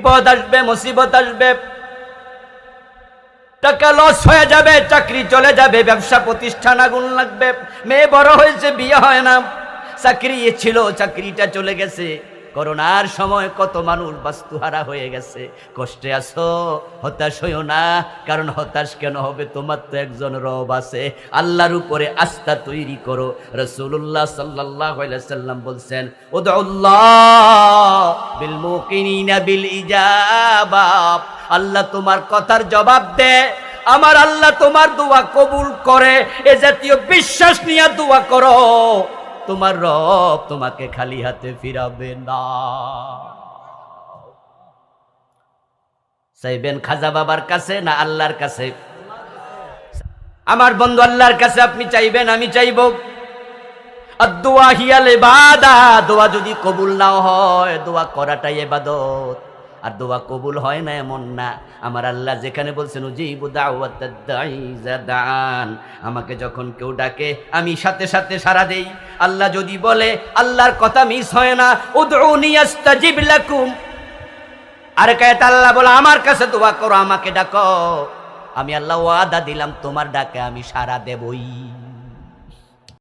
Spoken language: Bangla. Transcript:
বিপদ আসবে, মুসিবত আসবে, টাকা লস হয়ে যাবে, চাকরি চলে যাবে, ব্যবসা প্রতিষ্ঠান আগুন লাগবে, মেয়ে বড় হয়েছে, বিয়ে হয় না, চাকরি ছিল, চাকরিটা চলে গেছে, করোনার সময় কত মানুষ বাস্তুহারা হয়ে গেছে। কষ্টে আছো, হতাশ হইও না, কারণ হতাশ কেন হবে, তোমার তো একজন রব আছে। আল্লাহর উপরে আস্থা তৈরি করো। রাসূলুল্লাহ সাল্লাল্লাহু আলাইহি ওয়াসাল্লাম বলছেন, উদউল্লাহ বিল মুকিনিনা বিল ইজাবা, আল্লাহ তোমার কথার জবাব দেয়, আমার আল্লাহ তোমার দোয়া কবুল করে, এ জাতীয় বিশ্বাস নিয়ে দোয়া করো, তোমার রব তোমাকে খালি হাতে ফিরাবে না। চাইবেন খাজা বাবার কাছে না আল্লাহর কাছে? আমার বন্ধু, আল্লাহর কাছে আপনি চাইবেন, আমি চাইব। আদ-দুআ হিয়াল ইবাদা, দোয়া যদি কবুল না হয়, দোয়া করাটাই ইবাদত। আর দোয়া কবুল হয় না এমন না। আমার আল্লাহ যেখানে বলছেন উজিবু দাওয়াতাদ দাঈ ইযা দাআন, আমাকে যখন কেউ ডাকে আমি সাথে সাথে সাড়া দেই। আল্লাহ যদি বলে, আল্লাহর কথা মিস হয় না, উদউনি আস্তাজিব লাকুম। আর কায়েত আল্লাহ বলে, আমার কাছে দোয়া করো, আমাকে ডাকো, আমি আল্লাহ ওয়াদা দিলাম তোমার ডাকে আমি সাড়া দেবই।